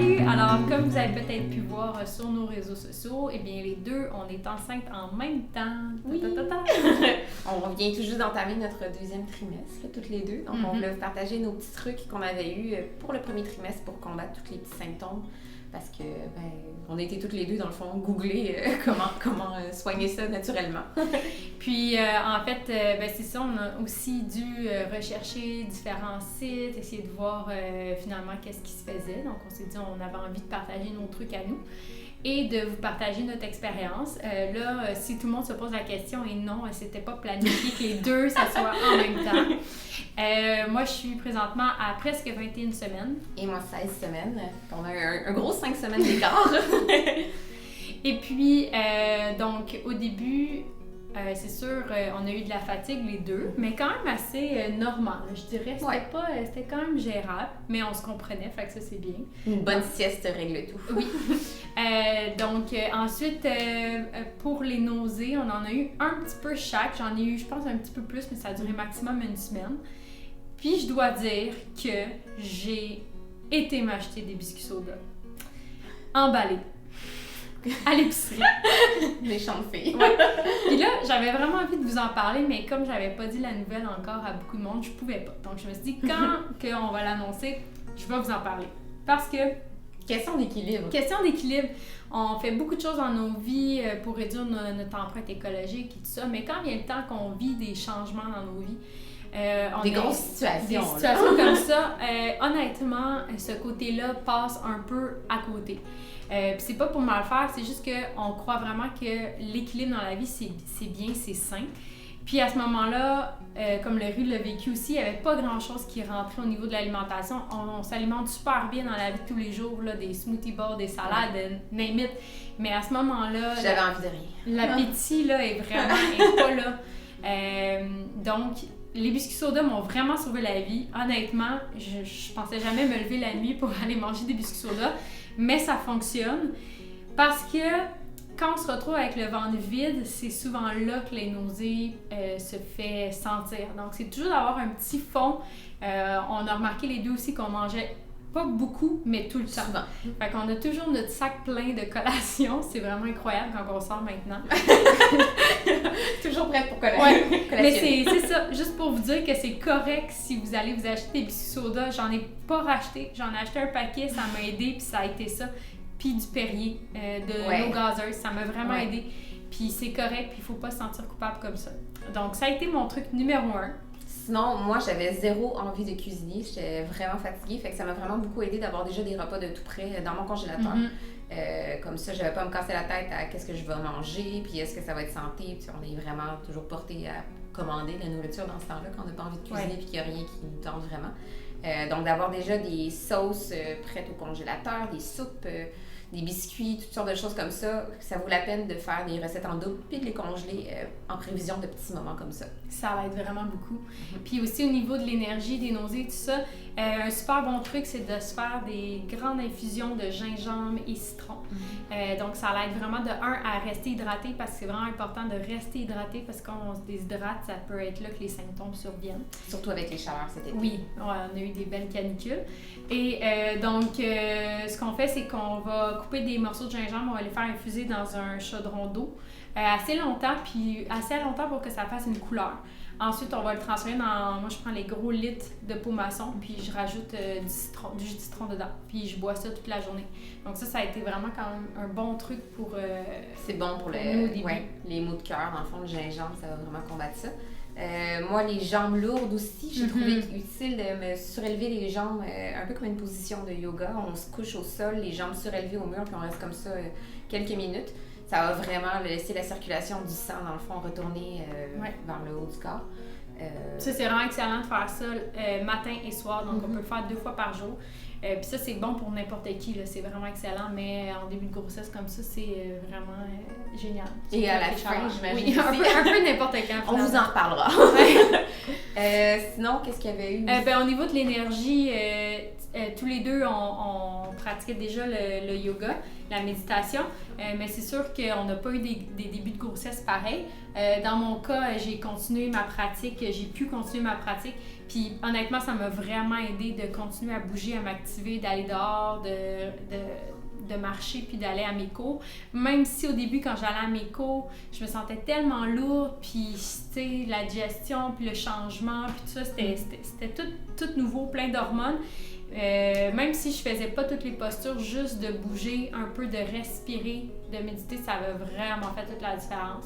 Salut! Alors, comme vous avez peut-être pu voir sur nos réseaux sociaux, eh bien, les deux, on est enceintes en même temps. Oui. On vient tout juste d'entamer notre deuxième trimestre, là, toutes les deux. Donc, on voulait vous partager nos petits trucs qu'on avait eus pour le premier trimestre pour combattre tous les petits symptômes. Parce que, on a été toutes les deux, dans le fond, googler comment soigner ça naturellement. Puis, en fait, c'est ça, on a aussi dû rechercher différents sites, essayer de voir finalement qu'est-ce qui se faisait. Donc, on s'est dit, on avait envie de partager nos trucs à nous et de vous partager notre expérience. Là, si tout le monde se pose la question, et non, c'était pas planifié que les deux s'assoient en même temps. Moi, je suis présentement à presque 21 semaines. Et moi, 16 semaines. On a un gros 5 semaines d'écart. Et puis, donc, au début, c'est sûr, on a eu de la fatigue les deux, mais quand même assez normal. Je dirais, c'était quand même gérable, mais on se comprenait, fait que ça, c'est bien. Une bonne sieste règle tout. Oui. Donc, ensuite, pour les nausées, on en a eu un petit peu chaque. J'en ai eu, je pense, un petit peu plus, mais ça a duré maximum une semaine. Puis, je dois dire que j'ai été m'acheter des biscuits soda. Emballés. À l'épicerie. Méchante fille. Ouais. Puis là, j'avais vraiment envie de vous en parler, mais comme j'avais pas dit la nouvelle encore à beaucoup de monde, je pouvais pas. Donc, je me suis dit, quand on va l'annoncer, je vais vous en parler. Parce que... Question d'équilibre. Question d'équilibre. On fait beaucoup de choses dans nos vies pour réduire notre empreinte écologique et tout ça, mais quand vient le temps qu'on vit des changements dans nos vies, des grosses situations. Des situations comme ça, honnêtement, ce côté-là passe un peu à côté. Puis c'est pas pour mal faire, c'est juste qu'on croit vraiment que l'équilibre dans la vie, c'est bien, c'est sain. Puis à ce moment-là, comme le Rue l'a vécu aussi, il n'y avait pas grand-chose qui rentrait au niveau de l'alimentation. On s'alimente super bien dans la vie de tous les jours, là, des smoothie bars, des salades, name it. Mais à ce moment-là... J'avais envie de rien. L'appétit, là, est vraiment pas là. Donc... Les biscuits soda m'ont vraiment sauvé la vie. Honnêtement, je pensais jamais me lever la nuit pour aller manger des biscuits soda, mais ça fonctionne parce que quand on se retrouve avec le ventre vide, c'est souvent là que les nausées se fait sentir. Donc, c'est toujours d'avoir un petit fond. On a remarqué les deux aussi qu'on mangeait pas beaucoup, mais tout le temps. Souvent. Fait qu'on a toujours notre sac plein de collations. C'est vraiment incroyable quand on sort maintenant. Toujours prête pour coller. Ouais. Mais c'est ça. Juste pour vous dire que c'est correct si vous allez vous acheter des biscuits soda. J'en ai pas racheté. J'en ai acheté un paquet. Ça m'a aidé. Puis ça a été ça. Puis du Perrier, de l'eau gazeuse. Ça m'a vraiment aidé. Puis c'est correct. Puis il faut pas se sentir coupable comme ça. Donc ça a été mon truc numéro 1. Sinon, moi, j'avais zéro envie de cuisiner. J'étais vraiment fatiguée. Fait que ça m'a vraiment beaucoup aidé d'avoir déjà des repas de tout près dans mon congélateur. Comme ça, je n'avais pas à me casser la tête à qu'est-ce que je vais manger, puis est-ce que ça va être santé. Puis on est vraiment toujours porté à commander de la nourriture dans ce temps-là quand on n'a pas envie de cuisiner puis qu'il n'y a rien qui nous tente vraiment. Donc, d'avoir déjà des sauces prêtes au congélateur, des soupes, des biscuits, toutes sortes de choses comme ça vaut la peine de faire des recettes en double puis de les congeler en prévision de petits moments comme ça. Ça va être vraiment beaucoup. Puis aussi au niveau de l'énergie, des nausées, tout ça, un super bon truc, c'est de se faire des grandes infusions de gingembre et citron. Donc ça l'aide vraiment de à rester hydraté parce que c'est vraiment important de rester hydraté parce que quand on se déshydrate, ça peut être là que les symptômes surviennent. Surtout avec les chaleurs cet été. Oui, on a eu des belles canicules. Et donc, ce qu'on fait, c'est qu'on va couper des morceaux de gingembre, on va les faire infuser dans un chaudron d'eau assez longtemps pour que ça fasse une couleur. Ensuite, on va le transférer dans... Moi, je prends les gros litres de peau maçon, puis je rajoute du jus de citron dedans. Puis je bois ça toute la journée. Donc ça a été vraiment quand même un bon truc pour... c'est bon pour les maux de cœur. Dans le fond, le gingembre, ça va vraiment combattre ça. Moi, les jambes lourdes aussi, j'ai trouvé utile de me surélever les jambes un peu comme une position de yoga. On se couche au sol, les jambes surélevées au mur, puis on reste comme ça quelques minutes. Ça va vraiment laisser la circulation du sang, dans le fond, retourner vers le haut du corps. Ça, c'est vraiment excellent de faire ça matin et soir. Donc, on peut le faire 2 fois par jour. Puis ça, c'est bon pour n'importe qui. Là. C'est vraiment excellent. Mais en début de grossesse comme ça, c'est vraiment génial. Et à la fin, j'imagine oui, un peu n'importe quand. On vous en reparlera. Sinon, qu'est-ce qu'il y avait eu? Au niveau de l'énergie, tous les deux, on pratiquait déjà le yoga, la méditation, mais c'est sûr qu'on n'a pas eu des débuts de grossesse pareils. Dans mon cas, j'ai continué ma pratique, j'ai pu continuer ma pratique, puis honnêtement, ça m'a vraiment aidé de continuer à bouger, à m'activer, d'aller dehors, de marcher puis d'aller à mes cours. Même si au début, quand j'allais à mes cours, je me sentais tellement lourde, puis tu sais, la digestion, puis le changement, puis tout ça, c'était tout nouveau, plein d'hormones. Même si je faisais pas toutes les postures, juste de bouger un peu, de respirer, de méditer, ça avait vraiment fait toute la différence.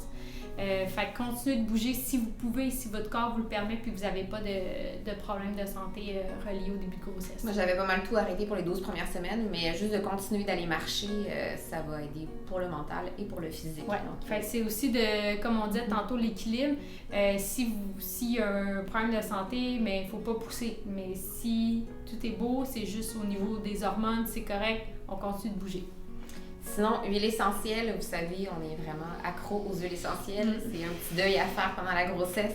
Fait que continuez de bouger si vous pouvez, si votre corps vous le permet, puis vous n'avez pas de problème de santé reliés au début de grossesse. Moi, j'avais pas mal tout arrêté pour les 12 premières semaines, mais juste de continuer d'aller marcher, ça va aider pour le mental et pour le physique. Ouais. Fait que c'est aussi comme on disait tantôt, l'équilibre. S'il y a un problème de santé, mais il faut pas pousser. Mais si tout est beau, c'est juste au niveau des hormones, c'est correct, on continue de bouger. Sinon, huile essentielle, vous savez, on est vraiment accro aux huiles essentielles. C'est un petit deuil à faire pendant la grossesse.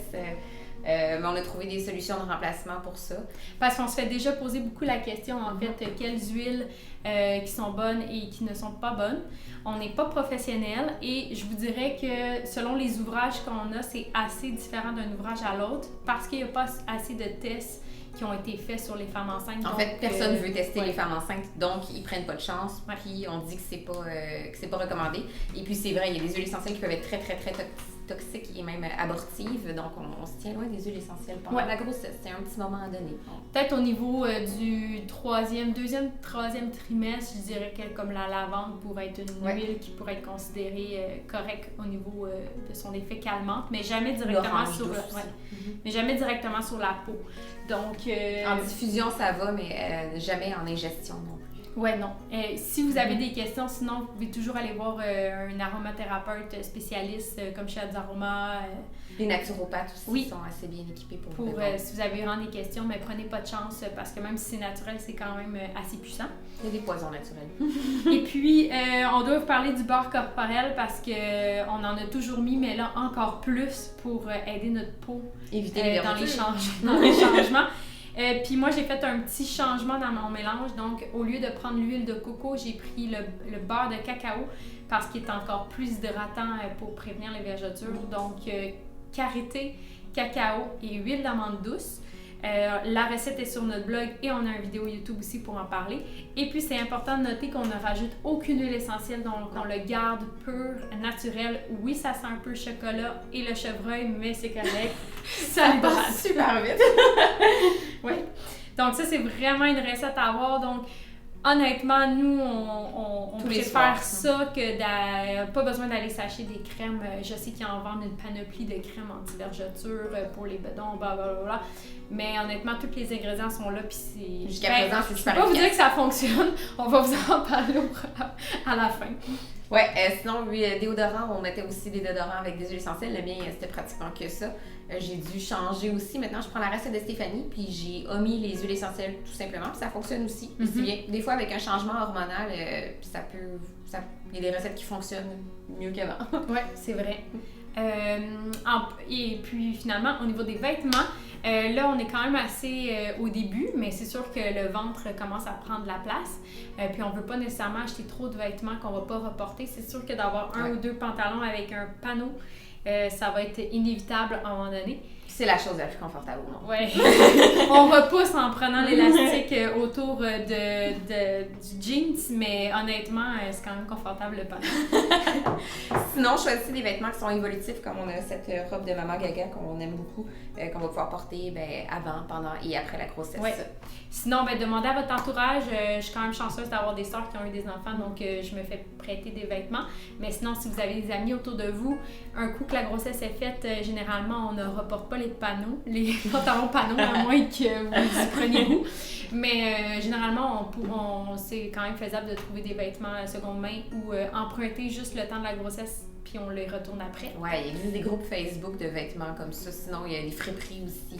Mais on a trouvé des solutions de remplacement pour ça. Parce qu'on se fait déjà poser beaucoup la question, en fait, quelles huiles qui sont bonnes et qui ne sont pas bonnes. On n'est pas professionnel et je vous dirais que selon les ouvrages qu'on a, c'est assez différent d'un ouvrage à l'autre parce qu'il n'y a pas assez de tests qui ont été faits sur les femmes enceintes. En fait, personne ne veut tester les femmes enceintes, donc ils prennent pas de chance, puis on dit que c'est pas recommandé. Et puis c'est vrai, il y a des huiles essentielles qui peuvent être très, très, très toxiques et même abortives, donc on se tient loin des huiles essentielles pendant la grossesse. C'est un petit moment à donner. Peut-être au niveau du deuxième, troisième trimestre, je dirais que comme la lavande pourrait être une huile qui pourrait être considérée correcte au niveau de son effet calmant, mais jamais directement mais jamais directement sur la peau. Donc, en diffusion, ça va, mais jamais en ingestion non plus. Ouais, non. Si vous avez des questions, sinon, vous pouvez toujours aller voir un aromathérapeute spécialiste comme chez Adsaroma. Les naturopathes aussi sont assez bien équipés pour vous répondre. Si vous avez vraiment des questions, mais prenez pas de chance parce que même si c'est naturel, c'est quand même assez puissant. Il y a des poisons naturels. Et puis, on doit vous parler du beurre corporel parce qu'on en a toujours mis, mais là, encore plus pour aider notre peau éviter dans les changements. Puis moi, j'ai fait un petit changement dans mon mélange. Donc, au lieu de prendre l'huile de coco, j'ai pris le beurre de cacao parce qu'il est encore plus hydratant pour prévenir les vergetures. Donc, karité, cacao et huile d'amande douce. La recette est sur notre blog et on a une vidéo YouTube aussi pour en parler. Et puis, c'est important de noter qu'on ne rajoute aucune huile essentielle, donc on le garde pur, naturel. Oui, ça sent un peu le chocolat et le chevreuil, mais c'est correct. Ça passe super vite. Oui. Donc, ça, c'est vraiment une recette à avoir. Donc, honnêtement, nous, on préfère ça que pas besoin d'aller s'acheter des crèmes. Je sais qu'ils en vendent une panoplie de crèmes anti-vergeture pour les bedons, blablabla. Mais honnêtement, tous les ingrédients sont là. Puis c'est. Jusqu'à présent, c'est super. Je peux pas vous dire que ça fonctionne. On va vous en parler à la fin. Ouais, sinon, déodorant, on mettait aussi des déodorants avec des huiles essentielles. Le mien, c'était pratiquement que ça. J'ai dû changer aussi. Maintenant, je prends la recette de Stéphanie, puis j'ai omis les huiles essentielles tout simplement, puis ça fonctionne aussi. C'est bien. Des fois, avec un changement hormonal, il y a des recettes qui fonctionnent mieux qu'avant. Oui, c'est vrai. Et puis finalement, au niveau des vêtements, là, on est quand même assez au début, mais c'est sûr que le ventre commence à prendre la place. Puis on ne veut pas nécessairement acheter trop de vêtements qu'on ne va pas reporter. C'est sûr que d'avoir un ou deux pantalons avec un panneau, ça va être inévitable à un moment donné. C'est la chose la plus confortable au monde. Oui. On repousse en prenant l'élastique autour du jeans, mais honnêtement, c'est quand même confortable le pantalon. Sinon, choisissez des vêtements qui sont évolutifs, comme on a cette robe de Maman Gaga qu'on aime beaucoup, qu'on va pouvoir porter avant, pendant et après la grossesse. Oui. Sinon, demandez à votre entourage. Je suis quand même chanceuse d'avoir des sœurs qui ont eu des enfants, donc je me fais prêter des vêtements. Mais sinon, si vous avez des amis autour de vous, un coup que la grossesse est faite, généralement, on ne reporte pas les pantalons panneaux, à moins que vous y preniez vous. Mais généralement, c'est quand même faisable de trouver des vêtements seconde main ou emprunter juste le temps de la grossesse puis on les retourne après. Oui, il existe des groupes Facebook de vêtements comme ça. Sinon, il y a les friperies aussi,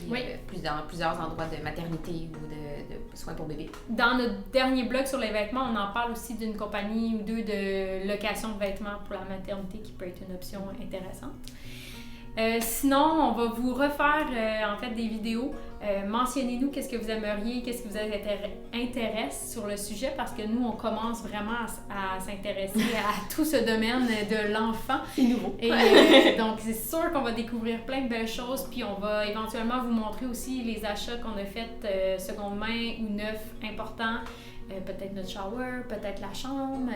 dans plusieurs endroits de maternité ou de soins pour bébés. Dans notre dernier blog sur les vêtements, on en parle aussi d'une compagnie ou deux de location de vêtements pour la maternité qui peut être une option intéressante. Sinon, on va vous refaire en fait des vidéos. Mentionnez-nous qu'est-ce que vous aimeriez, qu'est-ce qui vous intéresse sur le sujet parce que nous, on commence vraiment à s'intéresser à tout ce domaine de l'enfant. C'est nouveau. Et donc, c'est sûr qu'on va découvrir plein de belles choses puis on va éventuellement vous montrer aussi les achats qu'on a faits seconde main ou neuf importants. Peut-être notre shower, peut-être la chambre.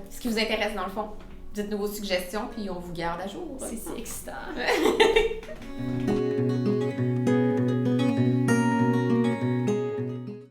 Ce qui vous intéresse dans le fond. Dites-nous vos suggestions puis on vous garde à jour. C'est excitant.